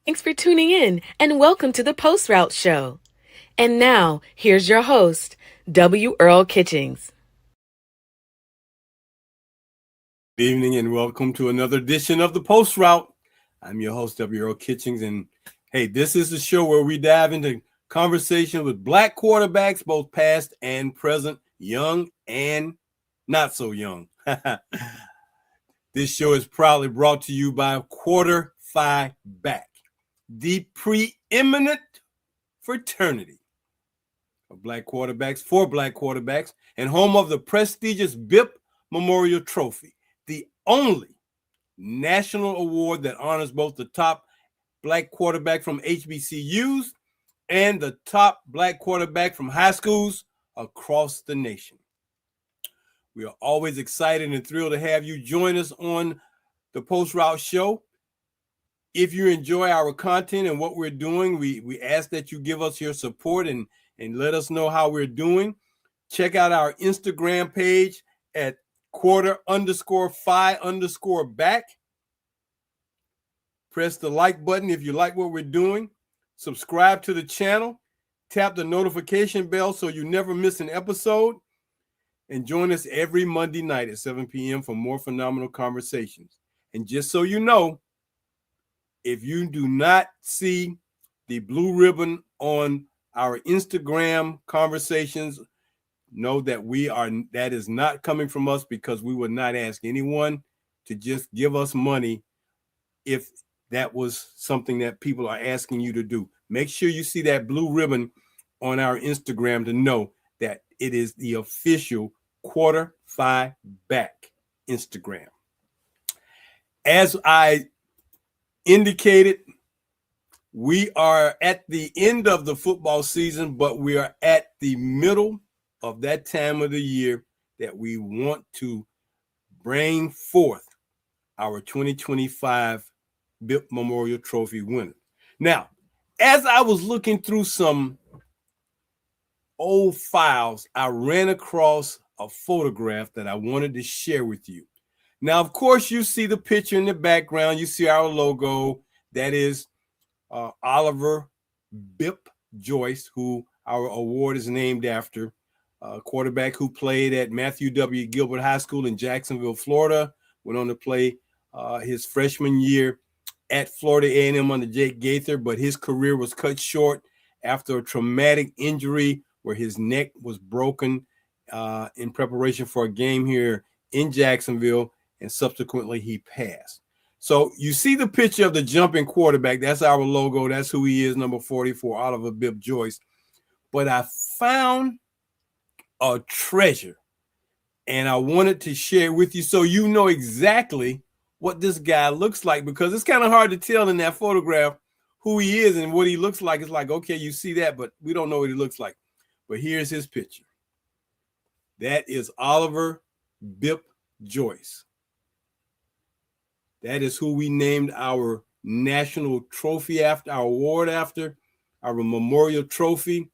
Thanks for tuning in and welcome to the Post Route Show. And now, here's your host, W. Earl Kitchings. Good evening and welcome to another edition of the Post Route. I'm your host, W. Earl Kitchings, and hey, this is the show where we dive into conversation with black quarterbacks, both past and present, young and not so young. This show is proudly brought to you by Quarter Phi Back, the preeminent fraternity of black quarterbacks for black quarterbacks and home of the prestigious BIP Memorial Trophy, the only national award that honors both the top black quarterback from HBCUs and the top black quarterback from high schools across the nation. We are always excited and thrilled to have you join us on the Post Route Show. If you enjoy our content and what we're doing, we ask that you give us your support and let us know how we're doing. Check out our Instagram page at quarter_phi_back. Press the like button if you like what we're doing. Subscribe to the channel. Tap the notification bell so you never miss an episode. And join us every Monday night at 7 p.m. for more phenomenal conversations. And just so you know, if you do not see the blue ribbon on our Instagram conversations, know that that is not coming from us, because we would not ask anyone to just give us money if that was something that people are asking you to do. Make sure you see that blue ribbon on our Instagram to know that it is the official Quarter Phi Back Instagram. As I indicated, we are at the end of the football season, but we are at the middle of that time of the year that we want to bring forth our 2025 BIP Memorial Trophy winner. Now, as I was looking through some old files, I ran across a photograph that I wanted to share with you. Now, of course, you see the picture in the background. You see our logo. That is Oliver Bip Joyce, who our award is named after, a quarterback who played at Matthew W. Gilbert High School in Jacksonville, Florida. Went on to play his freshman year at Florida A&M under Jake Gaither, but his career was cut short after a traumatic injury where his neck was broken in preparation for a game here in Jacksonville, and subsequently he passed. So you see the picture of the jumping quarterback. That's our logo. That's who he is, number 44, Oliver Bip Joyce. But I found a treasure, and I wanted to share with you so you know exactly what this guy looks like, because it's kind of hard to tell in that photograph who he is and what he looks like. It's like, okay, you see that, but we don't know what he looks like. But here's his picture. That is Oliver Bip Joyce. That is who we named our national trophy after, our award after, our memorial trophy.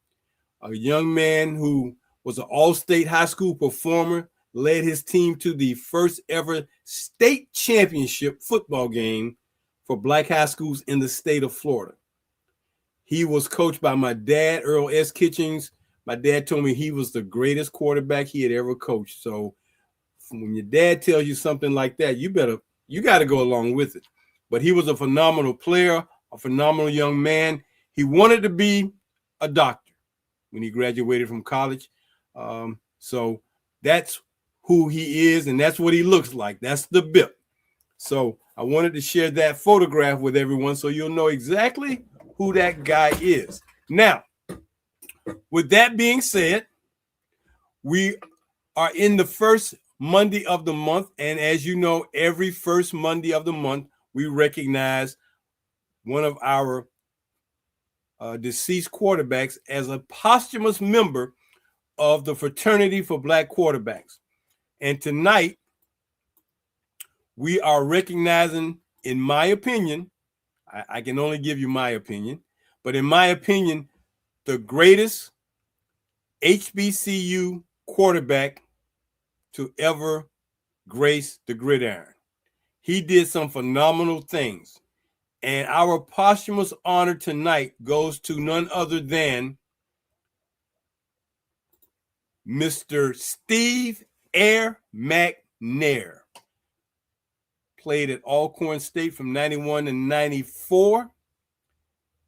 A young man who was an all-state high school performer, led his team to the first ever state championship football game for black high schools in the state of Florida. He was coached by my dad, Earl S. Kitchings. My dad told me he was the greatest quarterback he had ever coached. So when your dad tells you something like that, you got to go along with it. But he was a phenomenal player, a phenomenal young man. He wanted to be a doctor when he graduated from college. So that's who he is, and that's what he looks like. That's the BIP. So I wanted to share that photograph with everyone so you'll know exactly who that guy is. Now, with that being said, we are in the first Monday of the month, and as you know, every first Monday of the month, we recognize one of our deceased quarterbacks as a posthumous member of the fraternity for black quarterbacks. And tonight, we are recognizing, in my opinion, I can only give you my opinion, but in my opinion, the greatest HBCU quarterback to ever grace the gridiron. He did some phenomenal things. And our posthumous honor tonight goes to none other than Mr. Steve Air McNair. Played at Alcorn State from 91 to 94.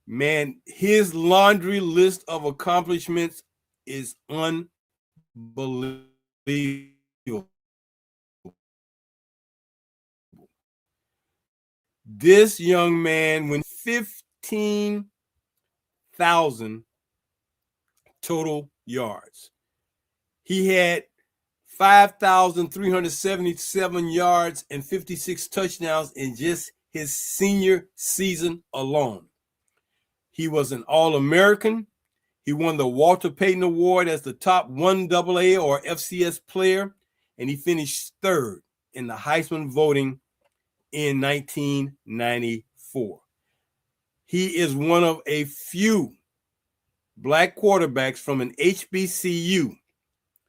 Man, his laundry list of accomplishments is unbelievable. This young man went 15,000 total yards. He had 5,377 yards and 56 touchdowns in just his senior season alone. He was an All-American. He won the Walter Payton Award as the top 1AA or FCS player, and he finished third in the Heisman voting in 1994. He is one of a few black quarterbacks from an HBCU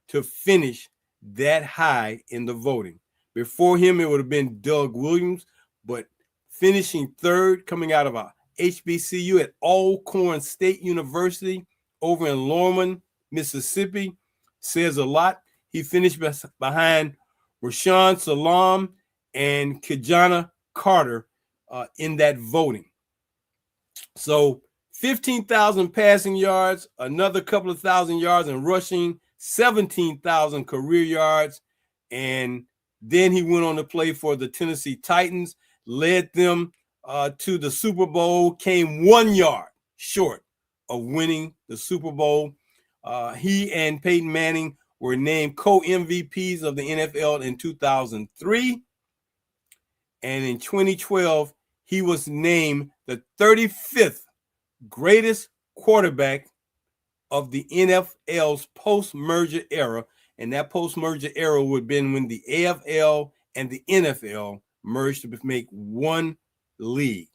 to finish that high in the voting. Before him, it would have been Doug Williams, but finishing third, coming out of a HBCU at Alcorn State University over in Lorman, Mississippi, says a lot. He finished behind Rashawn Salam and Kijana Carter in that voting. So 15,000 passing yards, another couple of thousand yards in rushing, 17,000 career yards, and then he went on to play for the Tennessee Titans, led them to the Super Bowl, came 1 yard short of winning the Super Bowl. He and Peyton Manning were named co-MVPs of the NFL in 2003, and in 2012, he was named the 35th greatest quarterback of the NFL's post-merger era, and that post-merger era would have been when the AFL and the NFL merged to make one league.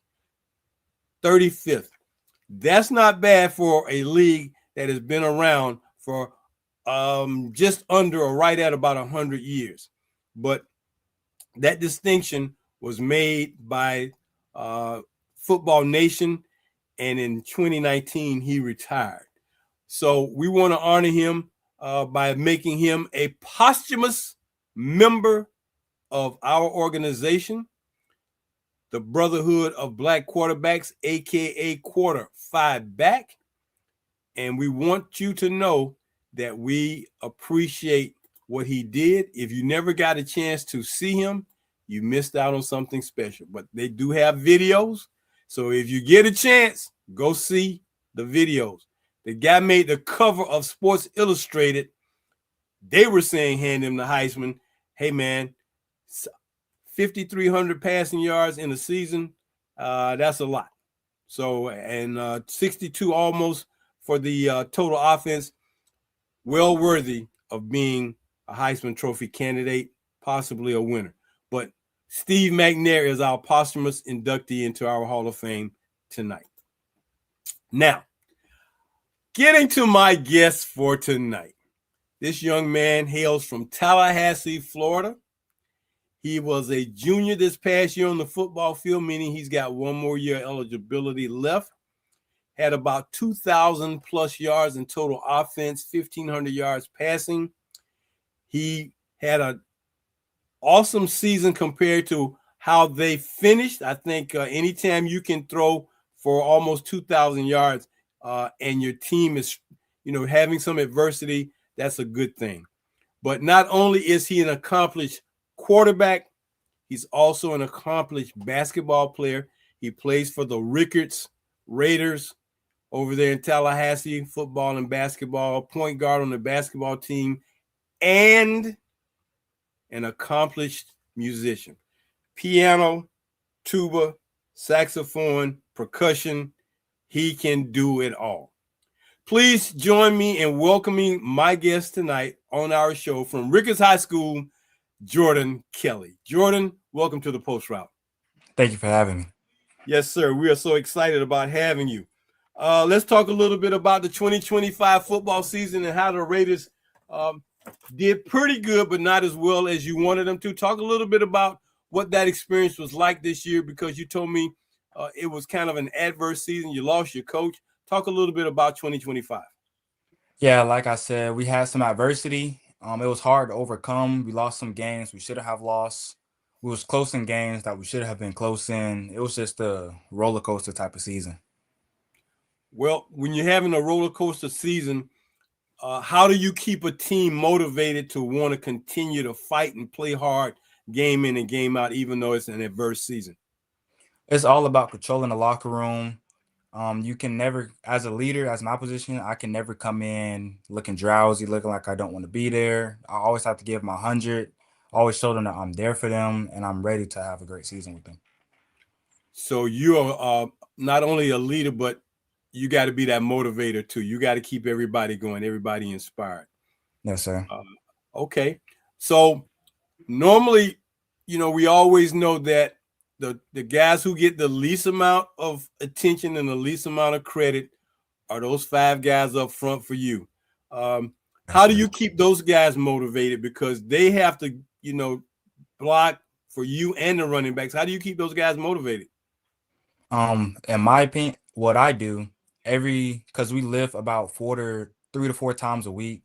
35th. That's not bad for a league that has been around for just under or right at about 100 years. But that distinction was made by Football Nation, and in 2019, he retired. So we want to honor him by making him a posthumous member of our organization, the Brotherhood of Black Quarterbacks, aka Quarter 5 Back. And we want you to know that we appreciate what he did. If you never got a chance to see him, you missed out on something special. But they do have videos. So if you get a chance, go see the videos. The guy made the cover of Sports Illustrated. They were saying, hand him the Heisman. Hey, man, 5,300 passing yards in a season. That's a lot. So, and 62 almost for the total offense. Well worthy of being a Heisman Trophy candidate, possibly a winner. But Steve McNair is our posthumous inductee into our Hall of Fame tonight. Now, getting to my guest for tonight. This young man hails from Tallahassee, Florida. He was a junior this past year on the football field, meaning he's got one more year eligibility left. Had about 2,000 plus yards in total offense, 1,500 yards passing. He had an awesome season compared to how they finished. I think anytime you can throw for almost 2,000 yards and your team is, having some adversity, that's a good thing. But not only is he an accomplished quarterback, he's also an accomplished basketball player. He plays for the Rickards Raiders over there in Tallahassee, football and basketball, point guard on the basketball team, and an accomplished musician. Piano, tuba, saxophone, percussion. He can do it all. Please join me in welcoming my guest tonight on our show from Rickards High School, Jordan Kelley. Jordan, welcome to the Post Route. Thank you for having me. Yes, sir. We are so excited about having you. Let's talk a little bit about the 2025 football season and how the Raiders did pretty good, but not as well as you wanted them to. Talk a little bit about what that experience was like this year, because you told me it was kind of an adverse season. You lost your coach. Talk a little bit about 2025. Yeah, like I said, we had some adversity. It was hard to overcome. We lost some games we should have lost. We was close in games that we should have been close in. It was just a roller coaster type of season. Well, when you're having a roller coaster season, how do you keep a team motivated to want to continue to fight and play hard game in and game out, even though it's an adverse season? It's all about controlling the locker room. You can never, as a leader, as my position, I can never come in looking drowsy, looking like I don't want to be there. I always have to give my 100, always show them that I'm there for them and I'm ready to have a great season with them. So you're not only a leader, but you got to be that motivator too. You got to keep everybody going, everybody inspired. Yes, sir. Okay. So normally, we always know that the guys who get the least amount of attention and the least amount of credit are those 5 guys up front for you. How do you keep those guys motivated? Because they have to, block for you and the running backs. How do you keep those guys motivated? In my opinion, what I do because we lift about 3 to 4 times a week.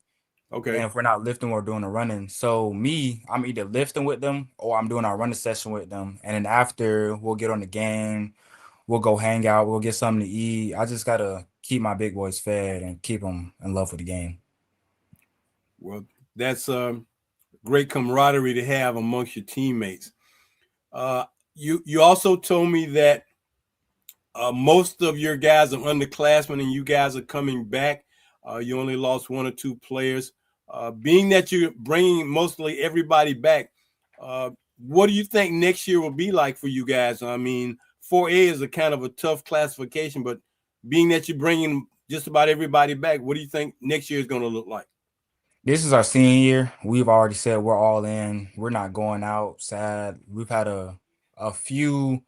Okay. And if we're not lifting, we're doing the running. So I'm either lifting with them or I'm doing our running session with them. And then after we'll get on the game, we'll go hang out, we'll get something to eat. I just gotta keep my big boys fed and keep them in love with the game. Well, that's great camaraderie to have amongst your teammates. You also told me that most of your guys are underclassmen and you guys are coming back. You only lost 1 or 2 players. Being that you're bringing mostly everybody back, what do you think next year will be like for you guys? I mean, 4A is a kind of a tough classification, but being that you're bringing just about everybody back, what do you think next year is going to look like? This is our senior year. We've already said we're all in. We're not going out sad. We've had a few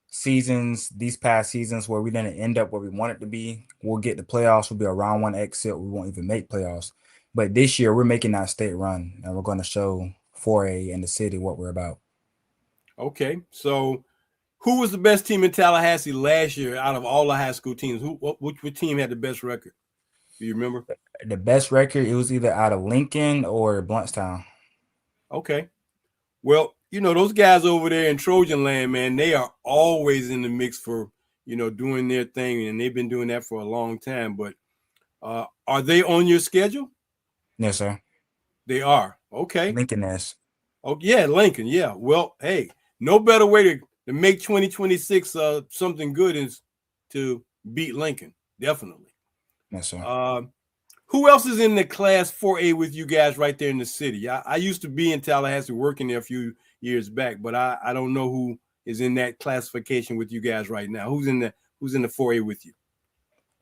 seasons, these past seasons, where we didn't end up where we wanted to be. We'll get the playoffs. We'll be a round 1 exit. We won't even make playoffs. But this year, we're making that state run, and we're going to show 4A in the city what we're about. Okay, so who was the best team in Tallahassee last year out of all the high school teams? Which team had the best record? Do you remember? The best record, it was either out of Lincoln or Bluntstown. Okay. Well, those guys over there in Trojan land, man, they are always in the mix for, doing their thing, and they've been doing that for a long time. But are they on your schedule? Yes, sir. They are. Okay. Lincoln is. Oh, yeah, Lincoln. Yeah. Well, hey, no better way to make 2026 something good is to beat Lincoln. Definitely. Yes, sir. Who else is in the class 4A with you guys right there in the city? I used to be in Tallahassee working there a few years back, but I don't know who is in that classification with you guys right now. Who's in the 4A with you?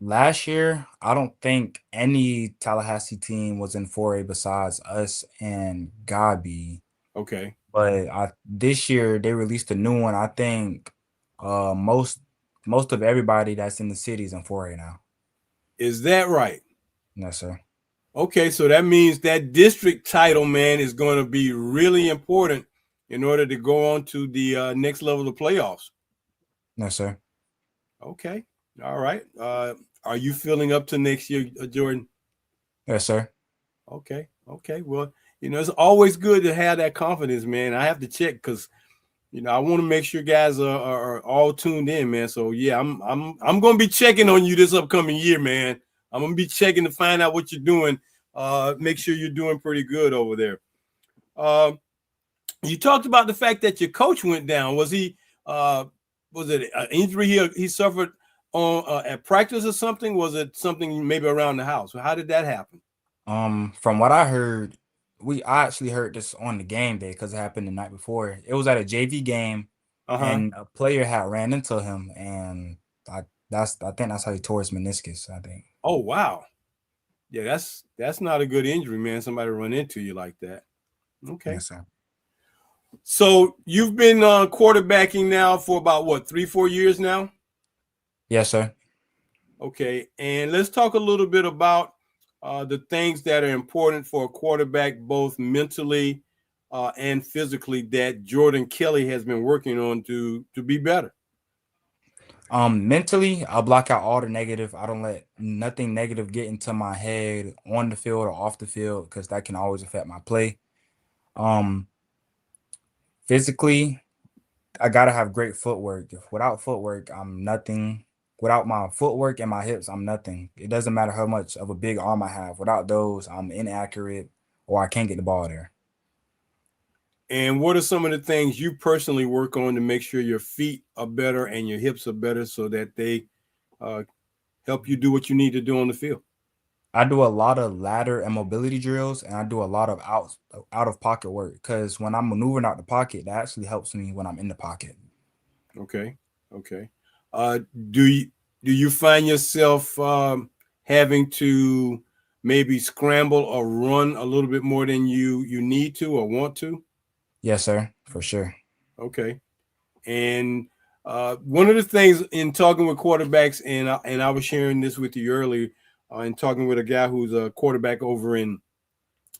Last year, I don't think any Tallahassee team was in 4A besides us and Gabi. Okay. But this year they released a new one. I think most of everybody that's in the city is in 4A now. Is that right? Yes, sir. Okay, so that means that district title, man, is going to be really important in order to go on to the next level of playoffs. Yes, sir. Okay. All right. Are you feeling up to next year, Jordan? Yes, sir. Okay. Well, it's always good to have that confidence, man. I have to check because, I want to make sure guys are all tuned in, man. So yeah, I'm going to be checking on you this upcoming year, man. I'm going to be checking to find out what you're doing. Make sure you're doing pretty good over there. You talked about the fact that your coach went down. Was it an injury he suffered on at practice or something? Was it something maybe around the house? How did that happen? From what I heard, I actually heard this on the game day because it happened the night before. It was at a JV game, and a player had ran into him, and I think that's how he tore his meniscus, I think. Oh wow, yeah, that's not a good injury, man. Somebody run into you like that. Okay. Yes, sir. So you've been quarterbacking now for about 3-4 years now? Yes, sir. Okay, and let's talk a little bit about the things that are important for a quarterback, both mentally and physically, that Jordan Kelley has been working on to be better. Mentally, I block out all the negative. I don't let nothing negative get into my head on the field or off the field because that can always affect my play. Um, Physically, I gotta have great footwork. Without footwork, I'm nothing. Without my footwork and my hips, I'm nothing. It doesn't matter how much of a big arm I have. Without those, I'm inaccurate or I can't get the ball there. And what are some of the things you personally work on to make sure your feet are better and your hips are better so that they uh, help you do what you need to do on the field? I do a lot of ladder and mobility drills, and I do a lot of out of pocket work because when I'm maneuvering out the pocket, that actually helps me when I'm in the pocket. Okay. Okay. Uh, do you find yourself having to maybe scramble or run a little bit more than you need to or want to? Yes, sir, for sure. Okay. And one of the things in talking with quarterbacks, and I was sharing this with you earlier, and talking with a guy who's a quarterback over in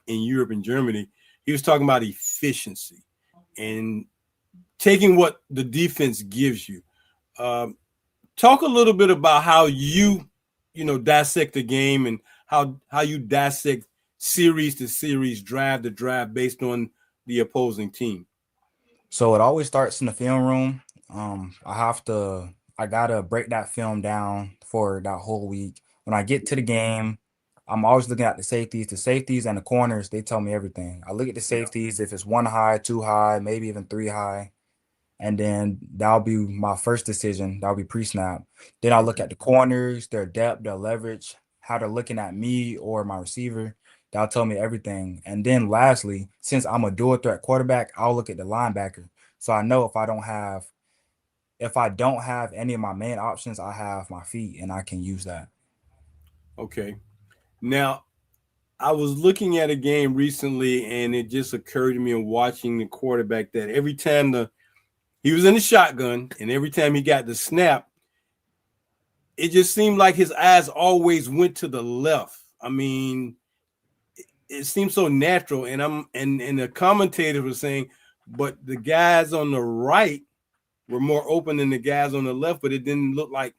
Europe and Germany, he was talking about efficiency and taking what the defense gives you. Um, Talk a little bit about how dissect the game and how you dissect series to series, drive to drive based on the opposing team. So it always starts in the film room. I gotta break that film down for that whole week. When I get to the game, I'm always looking at the safeties and the corners. They tell me everything. I look at the Yeah. safeties if it's one high, two high, maybe even three high. And then that'll be my first decision. That'll be pre-snap. Then I'll look Okay. at the corners, their depth, their leverage, how they're looking at me or my receiver. That'll tell me everything. And then lastly, since I'm a dual threat quarterback, I'll look at the linebacker. So I know if I don't have any of my main options, I have my feet and I can use that. Okay. Now, I was looking at a game recently, and it just occurred to me in watching the quarterback that every time he was in the shotgun, and every time he got the snap, it just seemed like his eyes always went to the left. I mean, it seemed so natural, and the commentator was saying, but the guys on the right were more open than the guys on the left, but it didn't look like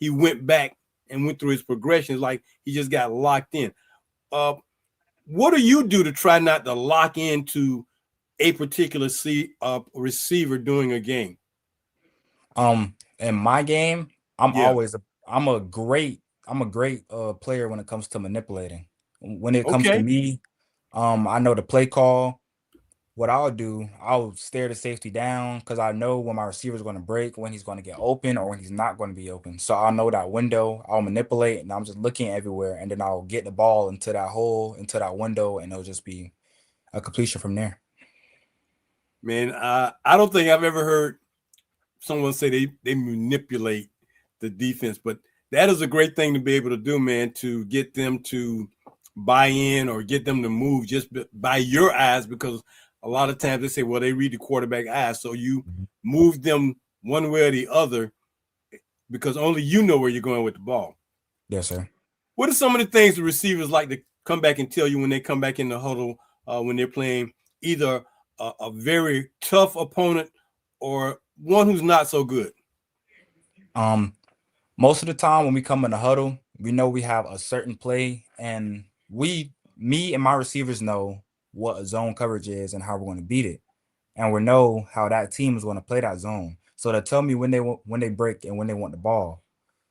he went back and went through his progressions like he just got locked in. Uh, what do you do to try not to lock into a particular receiver during a game? In my game, I'm Yeah. always a I'm a great I'm a great player when it comes to manipulating. When it comes to Okay. me, I know the play call. What I'll do, I'll stare the safety down because I know when my receiver is going to break, when he's going to get open, or when he's not going to be open. So I'll know that window. I'll manipulate, and I'm just looking everywhere, and then I'll get the ball into that hole, into that window, and it'll just be a completion from there. Man, I don't think I've ever heard someone say they manipulate the defense, but that is a great thing to be able to do, man, to get them to buy in or get them to move just by your eyes, because a lot of times they say, well, they read the quarterback eyes, so you Mhm. move them one way or the other because only you know where you're going with the ball. Yes, sir. What are some of the things the receivers like to come back and tell you when they come back in the huddle when they're playing either a very tough opponent or one who's not so good? Um, Most of the time when we come in the huddle, we know we have a certain play, and me and my receivers know what a zone coverage is and how we're going to beat it, and we know how that team is going to play that zone. So they tell me when they break and when they want the ball.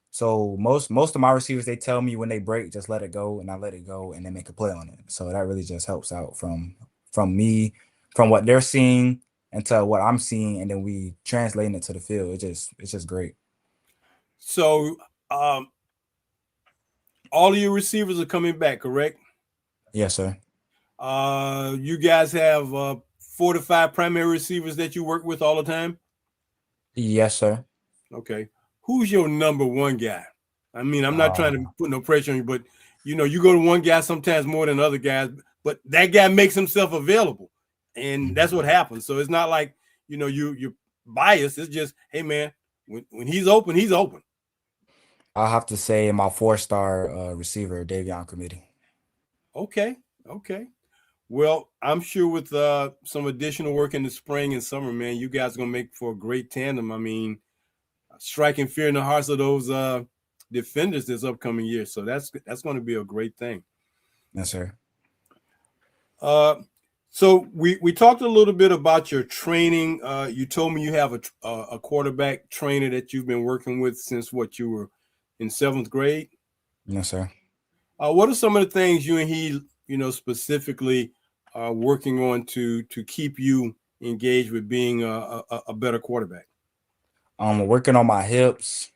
So most of my receivers, they tell me when they break, just let it go, and I let it go, and they make a play on it. So that really just helps out from me, from what they're seeing into what I'm seeing, and then we translating it to the field. It's just great. So um, all of your receivers are coming back, correct? Yes, sir. You guys have 4 to 5 primary receivers that you work with all the time. Yes, sir. Okay, who's your number one guy? I mean, I'm not trying to Uh, put no pressure on you, but you go to one guy sometimes more than other guys, but that guy makes himself available, and that's what happens. So it's not like you're biased. It's just, hey man, when he's open, he's open. I'll have to say my four-star receiver, Davion Committee. Okay, okay. Well, I'm sure with some additional work in the spring and summer, man, you guys are gonna make for a great tandem. I mean, striking fear in the hearts of those defenders this upcoming year. So that's going to be a great thing. Yes, sir. So we talked a little bit about your training. You told me you have a quarterback trainer that you've been working with since what, you were in 7th grade? Yes, sir. What are some of the things you and he, specifically working on to keep you engaged with being a better quarterback? Working on my hips.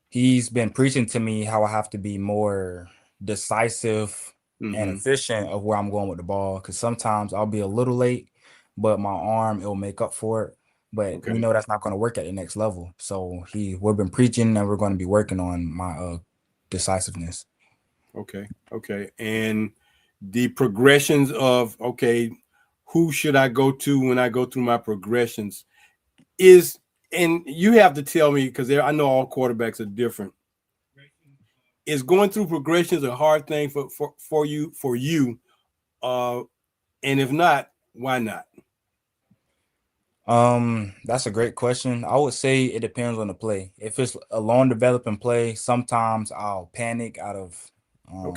He's been preaching to me how I have to be more decisive and efficient of where I'm going with the ball. Because sometimes I'll be a little late, but my arm, it'll make up for it. But we know that's not going to work at the next level. So we've been preaching, and we're going to be working on my decisiveness. Okay. And the progressions of, who should I go to when I go through my progressions and you have to tell me, because I know all quarterbacks are different. Is going through progressions a hard thing for you? And if not, why not? That's a great question. I would say it depends on the play. If it's a long developing play, sometimes I'll panic out of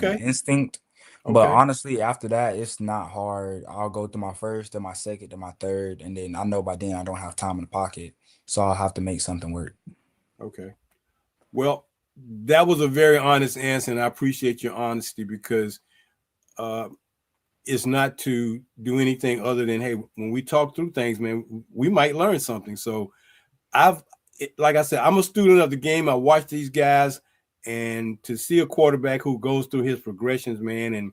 instinct. But honestly, after that, it's not hard. I'll go through my first, then my second, then my third, and then I know by then I don't have time in the pocket, so I'll have to make something work. Okay. Well, that was a very honest answer, and I appreciate your honesty, because it's not to do anything other than, hey, when we talk through things, man, we might learn something. So like I said, I'm a student of the game. I watch these guys, and to see a quarterback who goes through his progressions, man, and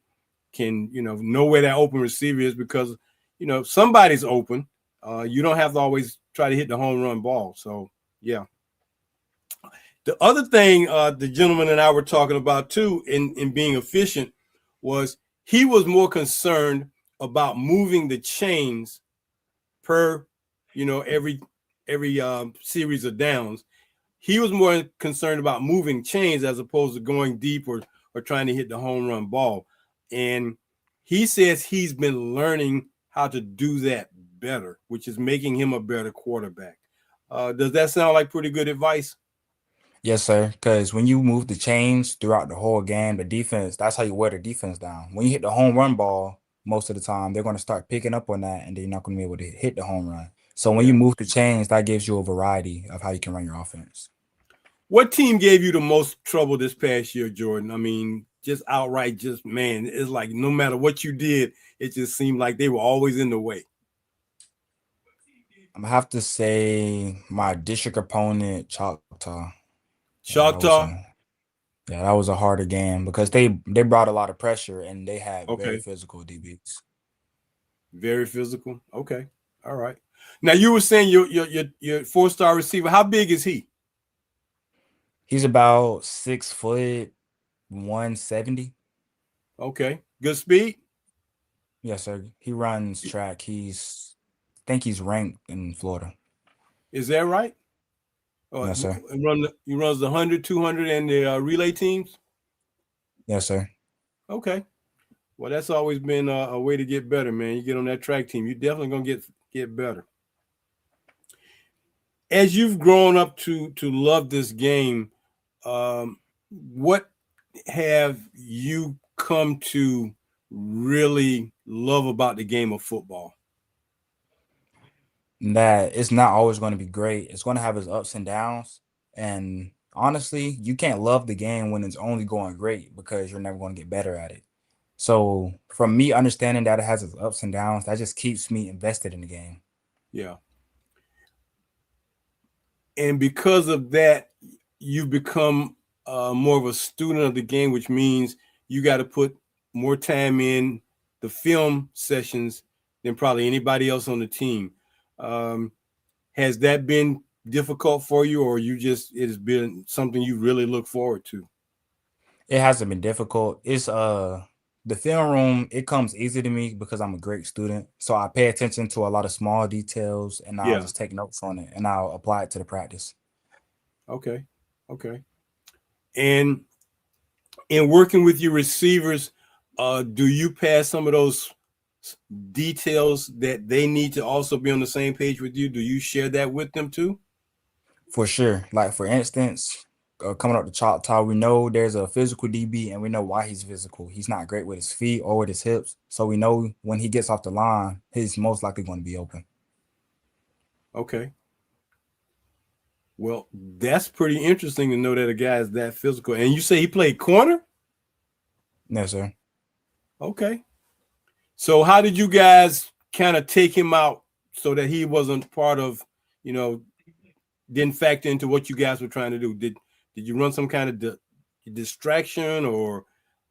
can, know where that open receiver is, because, somebody's open. You don't have to always try to hit the home run ball. So, yeah. The other thing the gentleman and I were talking about too, in being efficient, was he was more concerned about moving the chains per, every series of downs. He was more concerned about moving chains as opposed to going deep or trying to hit the home run ball. And he says he's been learning how to do that better, which is making him a better quarterback. Does that sound like pretty good advice? Yes, sir. Because when you move the chains throughout the whole game, the defense, that's how you wear the defense down. When you hit the home run ball, most of the time, they're going to start picking up on that, and they're not going to be able to hit the home run. So when you move the chains, that gives you a variety of how you can run your offense. What team gave you the most trouble this past year, Jordan? I mean, just outright, man, it's like no matter what you did, it just seemed like they were always in the way. I'm going to have to say my district opponent, Choctaw. Choctaw? That was a harder game because they brought a lot of pressure, and they had very physical DBs. Very physical. Okay. All right. Now, you were saying your four-star receiver, how big is he? He's about 6 foot, 170. Okay. Good speed? Yes, sir. He runs track. I think he's ranked in Florida. Is that right? Yes, sir. He runs the 100, 200, and the relay teams? Yes, sir. Okay. Well, that's always been a way to get better, man. You get on that track team, you're definitely going to get better. As you've grown up to love this game, what have you come to really love about the game of football? That it's not always going to be great. It's going to have its ups and downs. And honestly, you can't love the game when it's only going great, because you're never going to get better at it. So from me understanding that it has its ups and downs, that just keeps me invested in the game. Yeah. And because of that, you've become more of a student of the game, which means you got to put more time in the film sessions than probably anybody else on the team. Has that been difficult for you, or it has been something you really look forward to? It hasn't been difficult. It's the film room, it comes easy to me because I'm a great student. So I pay attention to a lot of small details, and I'll just take notes on it, and I'll apply it to the practice. Okay. And in working with your receivers, do you pass some of those details that they need to also be on the same page with you? Do you share that with them too? For sure. Like for instance, coming up the Choctaw, we know there's a physical DB, and we know why he's physical. He's not great with his feet or with his hips, so we know when he gets off the line, he's most likely going to be open. Okay. Well, that's pretty interesting to know that a guy is that physical. And you say he played corner? No, sir. Okay. So how did you guys kind of take him out so that he wasn't part of, didn't factor into what you guys were trying to do? Did you run some kind of distraction or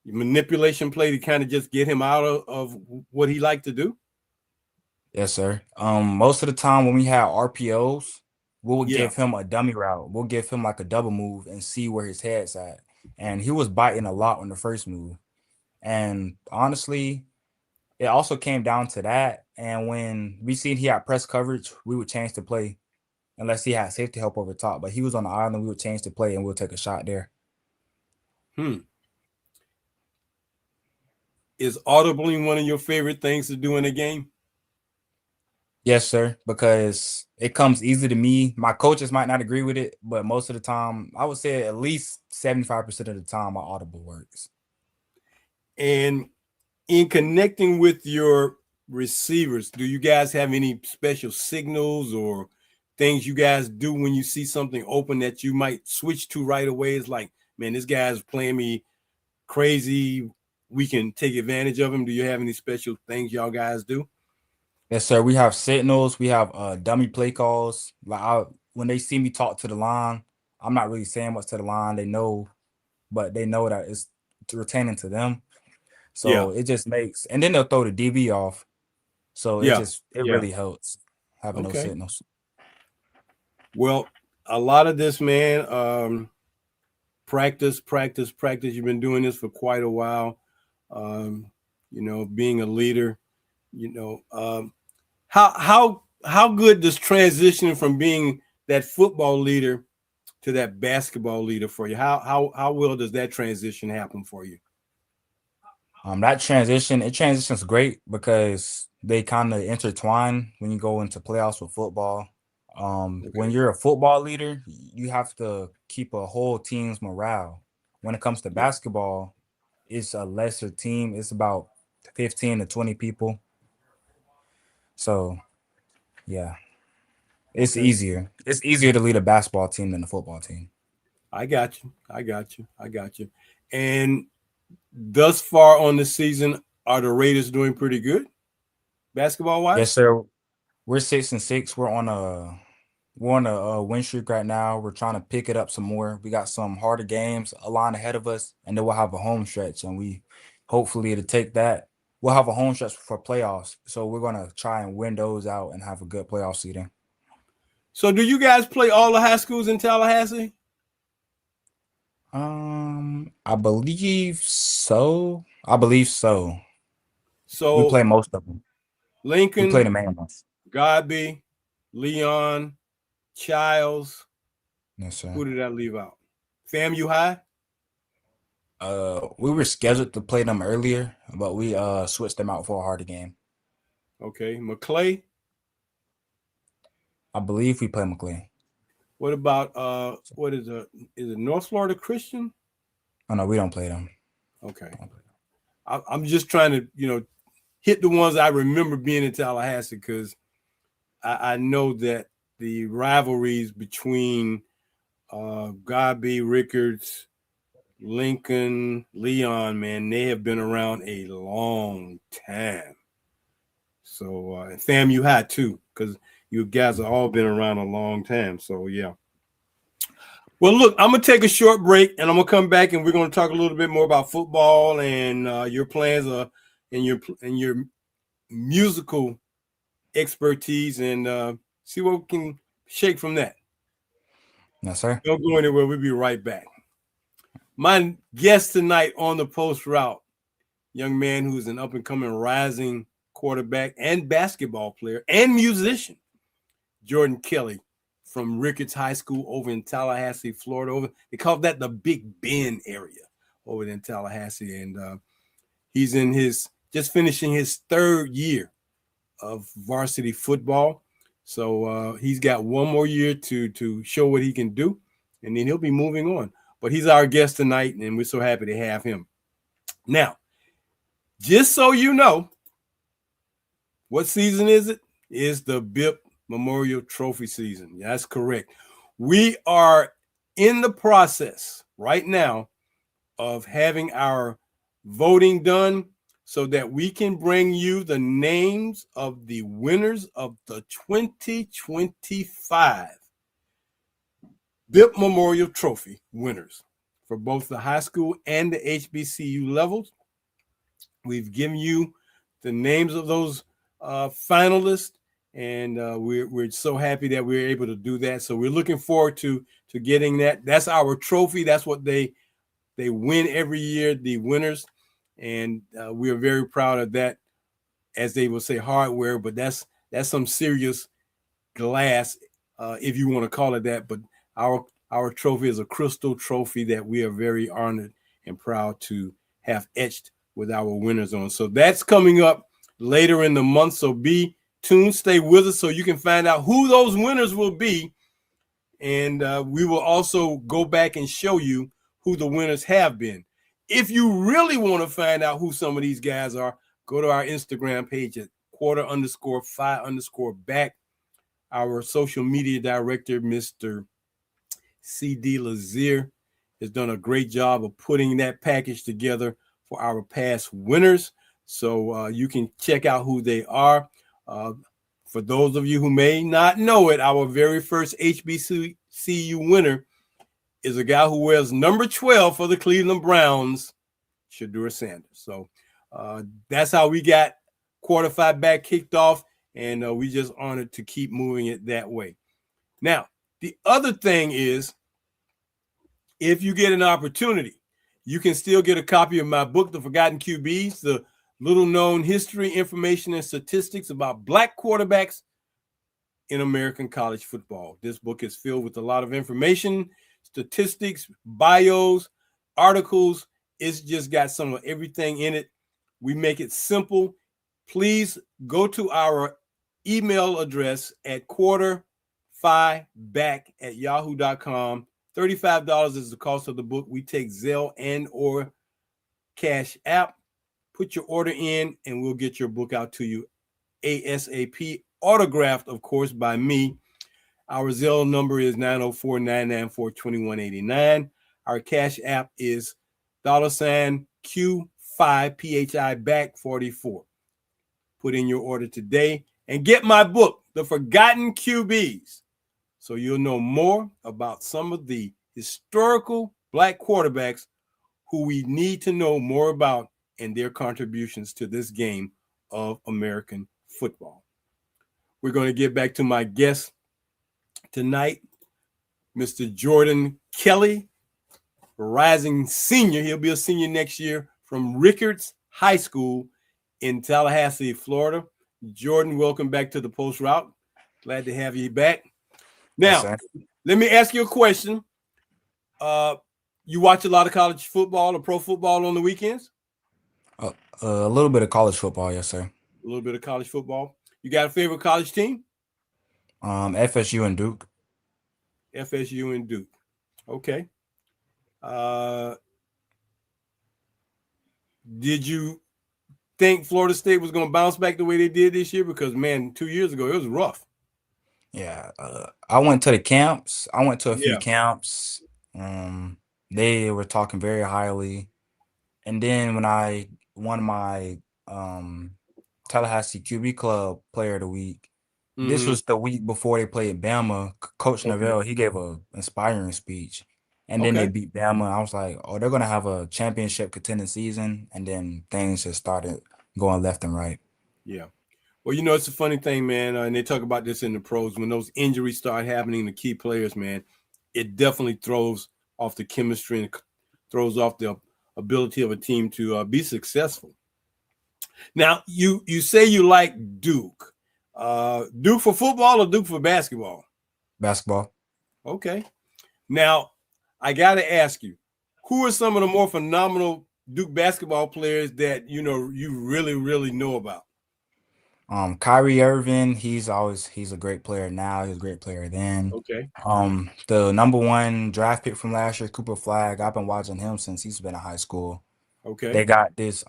manipulation play to kind of just get him out of what he liked to do? Yes, sir. Most of the time when we had RPOs, we would Yeah. give him a dummy route. We'll give him like a double move and see where his head's at. And he was biting a lot on the first move. And honestly, it also came down to that. And when we seen he had press coverage, we would change the play unless he had safety help over top. But he was on the island, we would change the play and we'll take a shot there. Is audibling one of your favorite things to do in a game? Yes, sir, because it comes easy to me. My coaches might not agree with it, but most of the time, I would say at least 75% of the time, my audible works. And in connecting with your receivers, do you guys have any special signals or things you guys do when you see something open that you might switch to right away? It's like, man, this guy's playing me crazy. We can take advantage of him. Do you have any special things y'all guys do? Yes, sir. We have signals. We have dummy play calls. When they see me talk to the line, I'm not really saying what's to the line. They know, but they know that it's retaining to them. Yeah. So it just makes, and then they'll throw the DB off. So it Yeah. really helps having those Okay. signals. Well, a lot of this, man, practice. You've been doing this for quite a while. Being a leader, how good does transitioning from being that football leader to that basketball leader for you? How well does that transition happen for you? That transitions great because they kind of intertwine when you go into playoffs with football. When Okay. you're a football leader, you have to keep a whole team's morale. When it comes to Yeah. basketball, it's a lesser team. It's about 15 to 20 people. So yeah, it's Okay. easier. It's easier to lead a basketball team than a football team. I got you. And thus far on the season, are the Raiders doing pretty good basketball Yes, wise? sir. We're 6-6. We're on a win streak right now. We're trying to pick it up some more. We got some harder games a line ahead of us, and then we'll have a home stretch. And we hopefully to take that, we'll have a home stretch for playoffs. So we're gonna try and win those out and have a good playoff seeding. So do you guys play all the high schools in Tallahassee? I believe so. I believe so. We So play most of them. We play Lincoln, the main ones. Godby, Leon, Childs. Yes, sir. Who did I leave out? FAMU High. We were scheduled to play them earlier, but we switched them out for a harder game. Okay, McClay. I believe we play McLean. What about what is it North Florida Christian? Oh no, we don't play them. Okay, I'm just trying to hit the ones I remember being in Tallahassee because I know that the rivalries between Godby, Rickards, Lincoln, Leon, man, they have been around a long time. So and FAMU High too, because you guys have all been around a long time. So yeah. Well, look, I'm gonna take a short break, and I'm gonna come back, and we're gonna talk a little bit more about football and your plans, and your musical expertise, and see what we can shake from that. Yes, sir. Don't go anywhere. We'll be right back. My guest tonight on the post route, young man who's an up and coming rising quarterback and basketball player and musician, Jordan Kelley from Rickards High School over in Tallahassee, Florida. They call that the Big Bend area over in Tallahassee. And he's just finishing his third year of varsity football. So he's got one more year to show what he can do, and then he'll be moving on. But he's our guest tonight, and we're so happy to have him. Now, just so you know, what season is it? It's the BIP Memorial Trophy season. That's correct. We are in the process right now of having our voting done so that we can bring you the names of the winners of the 2025 BIP Memorial Trophy winners for both the high school and the HBCU levels. We've given you the names of those finalists, and we're so happy that we're able to do that. So we're looking forward to getting that. That's our trophy. That's what they win every year, the winners, and we are very proud of that. As they will say, hardware, but that's some serious glass, if you want to call it that. But our trophy is a crystal trophy that we are very honored and proud to have etched with our winners on. So that's coming up later in the month. So be tuned, stay with us so you can find out who those winners will be. And we will also go back and show you who the winners have been. If you really want to find out who some of these guys are, go to our Instagram page at _5_back. Our social media director, Mr. C.D. Lazier, has done a great job of putting that package together for our past winners. So you can check out who they are. For those of you who may not know it, our very first HBCU winner is a guy who wears number 12 for the Cleveland Browns, Shedeur Sanders. So that's how we got _5 back kicked off, and we just honored to keep moving it that way. Now, the other thing is, if you get an opportunity, you can still get a copy of my book, The Forgotten QBs, the little-known history, information, and statistics about Black quarterbacks in American college football. This book is filled with a lot of information, statistics, bios, articles. It's just got some of everything in it. We make it simple. Please go to our email address at _5back@yahoo.com. $35 is the cost of the book. We take Zelle and or Cash App. Put your order in, and we'll get your book out to you ASAP. Autographed, of course, by me. Our Zelle number is 904-994-2189. Our Cash App is $Q5 PHI back 44. Put in your order today and get my book, The Forgotten QBs, so you'll know more about some of the historical Black quarterbacks who we need to know more about and their contributions to this game of American football. We're going to get back to my guest tonight, Mr. Jordan Kelley, rising senior. He'll be a senior next year from Rickards High School in Tallahassee, Florida. Jordan, welcome back to the Post Route. Glad to have you back. Now, Yes, let me ask you a question. You watch a lot of college football or pro football on the weekends? a little bit of college football, yes, sir. A little bit of college football. You got a favorite college team? FSU and Duke. FSU and Duke. Okay. Did you think Florida State was going to bounce back the way they did this year? Because, man, 2 years ago, it was rough. Yeah, I went to the camps. I went to a few Yeah. camps. They were talking very highly. And then when I won my Tallahassee QB Club Player of the Week, this was the week before they played Bama. Coach Neville, he gave a inspiring speech. And then they beat Bama. I was like, oh, they're going to have a championship contending season. And then things just started going left and right. Yeah. Well, you know, it's a funny thing, man, and they talk about this in the pros. When those injuries start happening to key players, man, it definitely throws off the chemistry and throws off the ability of a team to be successful. Now, you say you like Duke. Duke for football or Duke for basketball? Basketball. Okay. Now, I got to ask you, who are some of the more phenomenal Duke basketball players that, you know, you really, really know about? Kyrie Irving, he's a great player now. He was a great player then. Okay. The number one draft pick from last year, Cooper Flag. I've been watching him since he's been in high school. Okay. They got this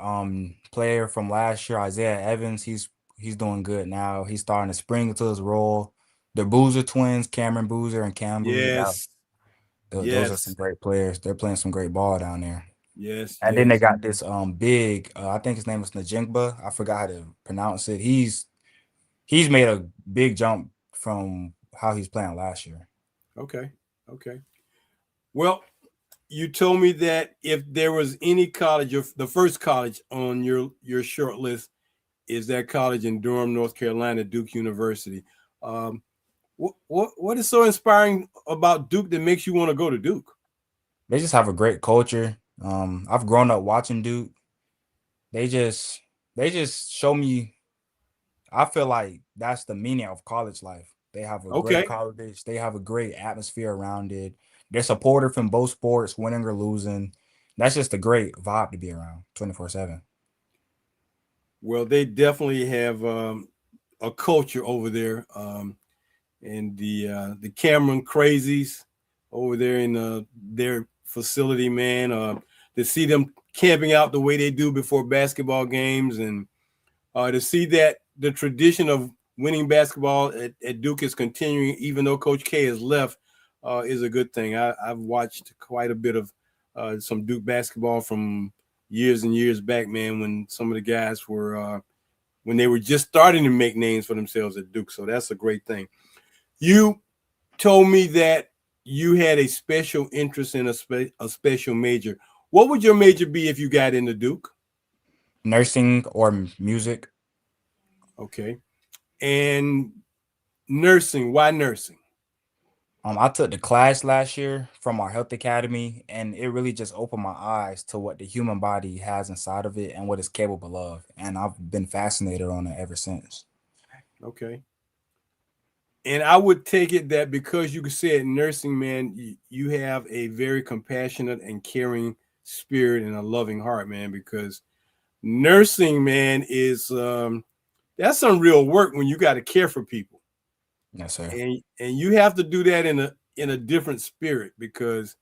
player from last year, Isaiah Evans. He's doing good now. He's starting to spring into his role. The Boozer twins, Cameron Boozer and Cam Boozer, Yes. those are some Yes. great players. They're playing some great ball down there. Yes. And then they Yes. got this big, I think his name was Najingba. I forgot how to pronounce it. He's made a big jump from how he's playing last year. Okay. Okay. Well, you told me that if there was any college, the first college on your short list is that college in Durham, North Carolina, Duke University. Um, what is so inspiring about Duke that makes you want to go to Duke? They just have a great culture. I've grown up watching Duke. They just they just show me. I feel like that's the meaning of college life. They have a great Okay. college. They have a great atmosphere around it. They're supportive in both sports, winning or losing. That's just a great vibe to be around 24/7. Well, they definitely have a culture over there, and the Cameron Crazies over there in their facility, man. To see them camping out the way they do before basketball games, and to see that the tradition of winning basketball at Duke is continuing, even though Coach K has left, is a good thing. I've watched quite a bit of some Duke basketball from years and years back, man, when some of the guys were when they were just starting to make names for themselves at Duke. So that's a great thing. You told me that you had a special interest in a special major. What would your major be if you got into Duke? Nursing or music. Okay. And nursing, why nursing? I took the class last year from our health academy, and it really just opened my eyes to what the human body has inside of it and what it's capable of. And I've been fascinated on it ever since. Okay. And I would take it that because you said nursing, man, you have a very compassionate and caring spirit and a loving heart, man, because nursing, man, is that's some real work when you got to care for people. Yes, sir. And you have to do that in a different spirit because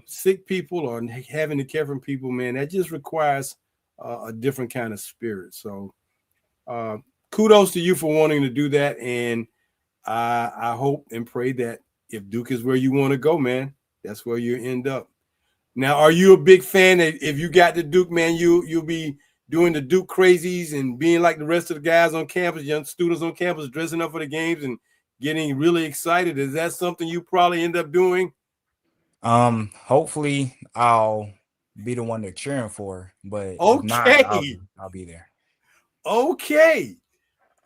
sick people or having to care for people, man, that just requires a different kind of spirit. So uh, kudos to you for wanting to do that, and I hope and pray that if Duke is where you want to go, man, that's where you end up. Now, are you a big fan that if you got to Duke, man, you'll be doing the Duke crazies and being like the rest of the guys on campus, young students on campus, dressing up for the games and getting really excited? Is that something you probably end up doing? Hopefully I'll be the one they're cheering for, but if not, Okay, I'll be there. okay,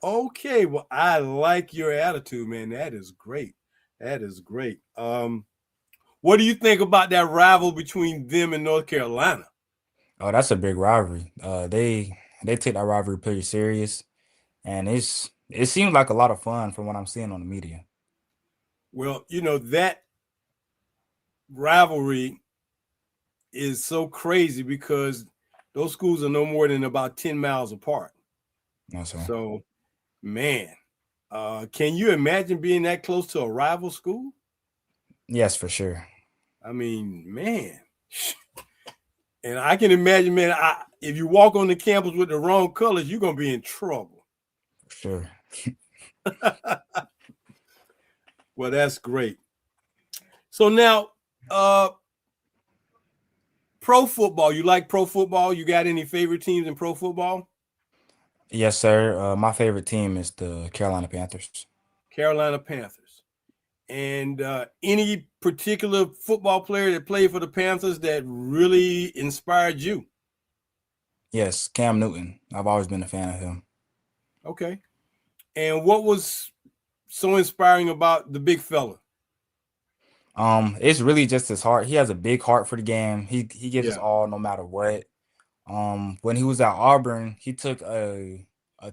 okay. Well, I like your attitude, man. That is great. That is great. What do you think about that rival between them and North Carolina? Oh, that's a big rivalry. They take that rivalry pretty serious, and it seems like a lot of fun from what I'm seeing on the media. Well, that rivalry is so crazy because those schools are no more than about 10 miles apart. No, sir. So, man, can you imagine being that close to a rival school? Yes, for sure. I mean, man. And I can imagine, man, if you walk on the campus with the wrong colors, you're going to be in trouble. For sure. Well, that's great. So now, uh, pro football. You like pro football? You got any favorite teams in pro football? Yes, sir. My favorite team is the Carolina Panthers. Carolina Panthers. And any particular football player that played for the Panthers that really inspired you? Yes, Cam Newton. I've always been a fan of him. Okay. And what was so inspiring about the big fella? It's really just his heart. He has a big heart for the game. He gives us Yeah. all no matter what. When he was at Auburn, he took a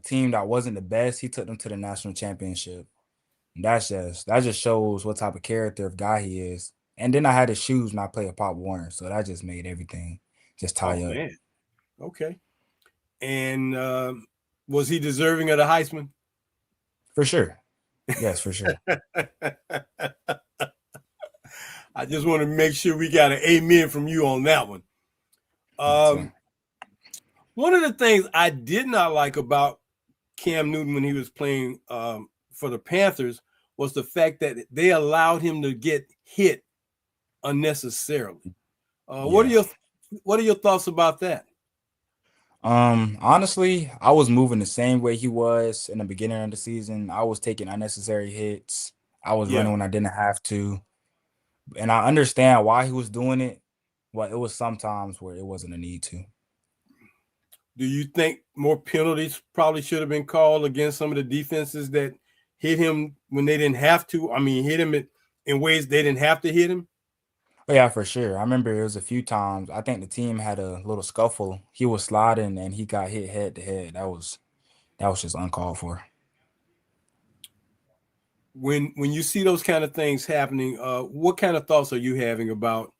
team that wasn't the best. He took them to the national championship. And that just shows what type of character of guy he is. And then I had his shoes and I play a Pop Warner, so that just made everything just Oh tie up. man. Okay. And Was he deserving of the Heisman? For sure. Yes, for sure. I just want to make sure we got an amen from you on that one. Me too. One of the things I did not like about Cam Newton when he was playing for the Panthers was the fact that they allowed him to get hit unnecessarily. What are Yeah. your thoughts about that? Honestly, I was moving the same way he was in the beginning of the season. I was taking unnecessary hits. I was Yeah. running when I didn't have to. And I understand why he was doing it, but it was sometimes where it wasn't a need to. Do you think more penalties probably should have been called against some of the defenses that hit him when they didn't have to? I mean, hit him in ways they didn't have to hit him? But yeah, for sure. I remember it was a few times. I think the team had a little scuffle. He was sliding and he got hit head to head. That was just uncalled for. When you see those kind of things happening, what kind of thoughts are you having about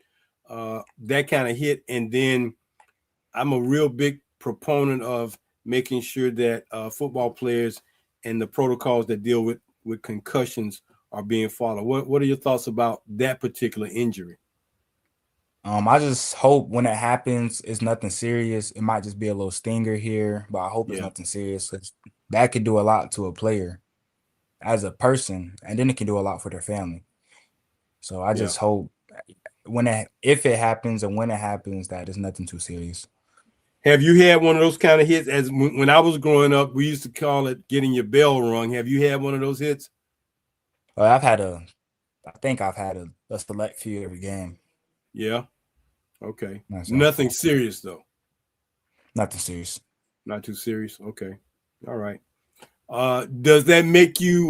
that kind of hit? And then I'm a real big proponent of making sure that football players and the protocols that deal with concussions are being followed. What are your thoughts about that particular injury? I just hope when it happens, it's nothing serious. It might just be a little stinger here, but I hope it's Yeah, nothing serious 'cause that could do a lot to a player as a person, and then it can do a lot for their family. So I yeah. just hope if it happens and when it happens, that it's nothing too serious. Have you had one of those kind of hits? As when I was growing up, we used to call it getting your bell rung. Have you had one of those hits? I've had I think I've had a select few every game. Yeah. Okay. So Nothing serious though. nothing serious. Not too serious. Okay. All right. Does that make you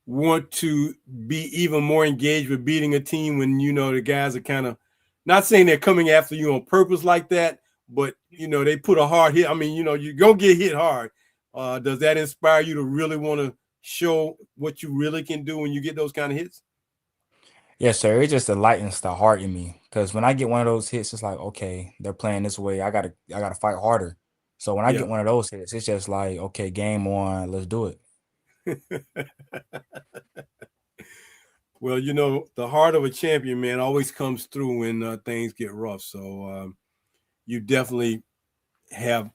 want to be even more engaged with beating a team when you know the guys are kind of not saying they're coming after you on purpose like that, but you know they put a hard hit. I mean, you know, you're gonna get hit hard. Does that inspire you to really want to show what you really can do when you get those kind of hits? Yes, sir. It just enlightens the heart in me because when I get one of those hits, it's like, okay, they're playing this way. I gotta fight harder. So when I Yeah. get one of those hits, it's just like, okay, game on, let's do it. Well, you know, the heart of a champion, man, always comes through when things get rough. So you definitely have,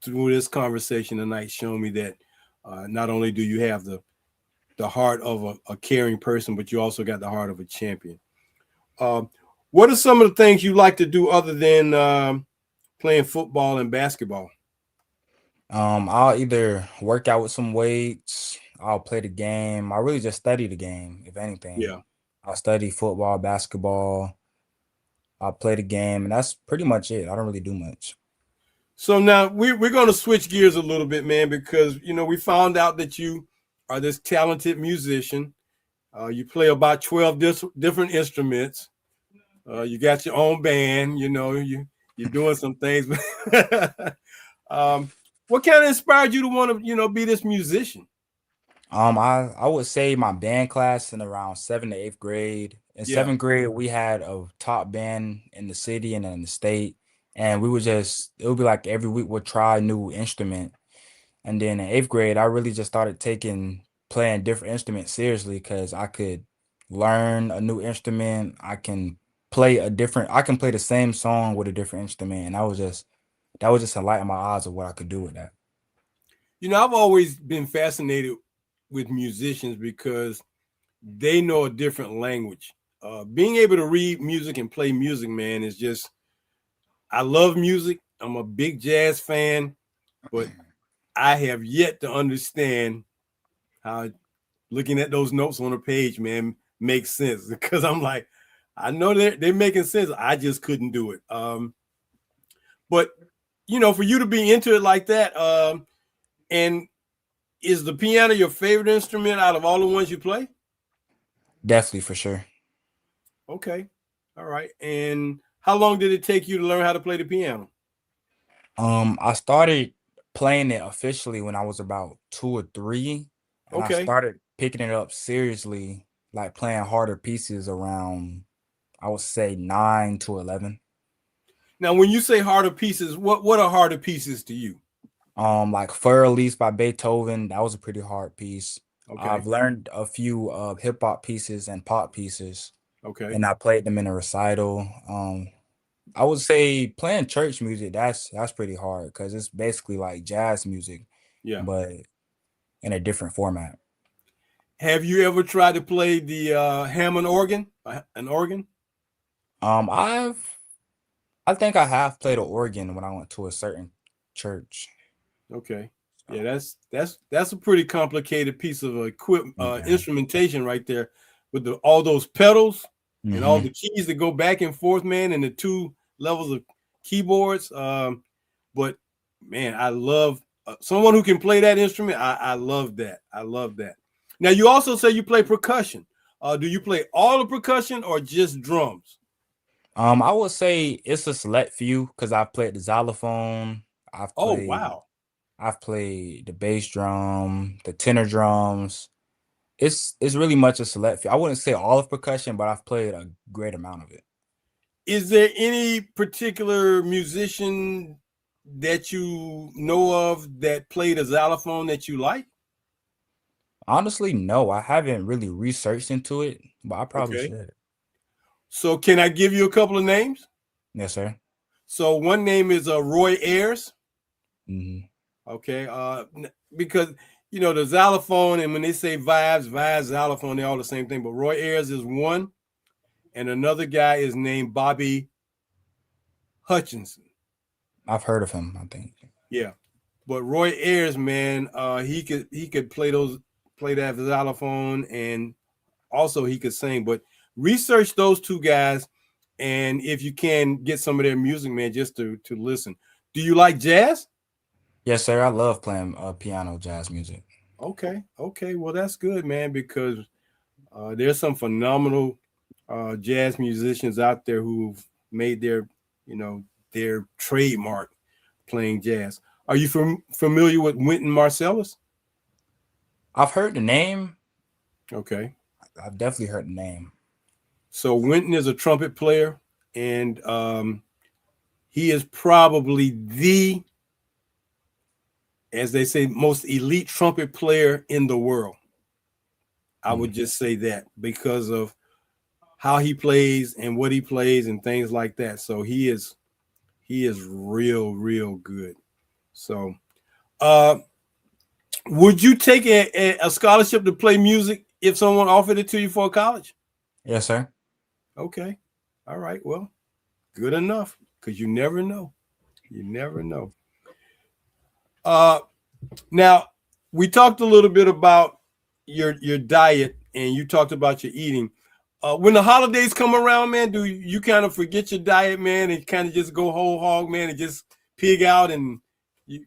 through this conversation tonight, shown me that not only do you have the heart of a caring person, but you also got the heart of a champion. Um, what are some of the things you like to do other than playing football and basketball? I'll either work out with some weights, I'll play the game. I really just study the game, if anything. Yeah. I'll study football, basketball, I'll play the game, and that's pretty much it. I don't really do much. So now we're going to switch gears a little bit, man, because, you know, we found out that you are this talented musician. You play about 12 different instruments. You got your own band, you know, you're doing some things. What kind of inspired you to want to, you know, be this musician? I would say my band class in around 7th to 8th grade. In Yeah. 7th grade, we had a top band in the city and in the state, and it would be like every week we'd try a new instrument. And then in 8th grade, I really just started taking playing different instruments seriously because I could learn a new instrument. I can play the same song with a different instrument, and that was just a light in my eyes of what I could do with that. You know, I've always been fascinated with musicians because they know a different language. Being able to read music and play music, man, is just, I love music. I'm a big jazz fan, but I have yet to understand how looking at those notes on a page, man, makes sense because I'm like, I know they're making sense. I just couldn't do it. But you know, for you to be into it like that, and is the piano your favorite instrument out of all the ones you play? Definitely for sure. Okay, all right. And how long did it take you to learn how to play the piano? I started playing it officially when I was about 2 or 3, and I Okay. started picking it up seriously, like playing harder pieces around, I would say 9 to 11. Now, when you say harder pieces, what are harder pieces to you? Like Fur Elise by Beethoven, that was a pretty hard piece. Okay. I've learned a few hip hop pieces and pop pieces, Okay. and I played them in a recital. I would say playing church music, that's pretty hard because it's basically like jazz music, Yeah. but in a different format. Have you ever tried to play the Hammond organ? An organ? Um, I've I think I have played an organ when I went to a certain church. Okay. Yeah, So that's a pretty complicated piece of yeah. instrumentation right there, with all those pedals and all Hmm. the keys that go back and forth, man, and the two levels of keyboards. But man, I love someone who can play that instrument. I love that. I love that. Now, you also say you play percussion. Do you play all the percussion or just drums? I would say it's a select few because I've played the xylophone, I've Oh, played wow. I've played the bass drum, the tenor drums. It's really much a select few. I wouldn't say all of percussion, but I've played a great amount of it. Is there any particular musician that you know of that played a xylophone that you like? Honestly, no, I haven't really researched into it, but I probably Okay. should. So can I give you a couple of names? Yes, sir. So one name is Roy Ayers. Hmm. Okay. Because the xylophone, and when they say vibes, xylophone, they're all the same thing. But Roy Ayers is one, and another guy is named Bobby Hutchinson. I've heard of him, I think. Yeah. But Roy Ayers, man, he could play that xylophone, and also he could sing. But research those two guys, and if you can get some of their music, man, just to listen. Do you like jazz? Yes, sir. I love playing piano jazz music. Okay, okay, well that's good, man, because there's some phenomenal jazz musicians out there who've made their trademark playing jazz. Are you familiar with Wynton Marsalis? I've heard the name. Okay. I've definitely heard the name. So Wynton is a trumpet player, and he is probably the, as they say, most elite trumpet player in the world. I would Mm. just say that because of how he plays and what he plays and things like that. So he is real good. So uh would you take a scholarship to play music if someone offered it to you for college? Yes, sir. Okay. All right. Well, good enough, because you never know. You never know. Uh, Now, we talked a little bit about your diet, and you talked about your eating. When the holidays come around, man, do you kind of forget your diet, man, and kind of just go whole hog, man, and just pig out and you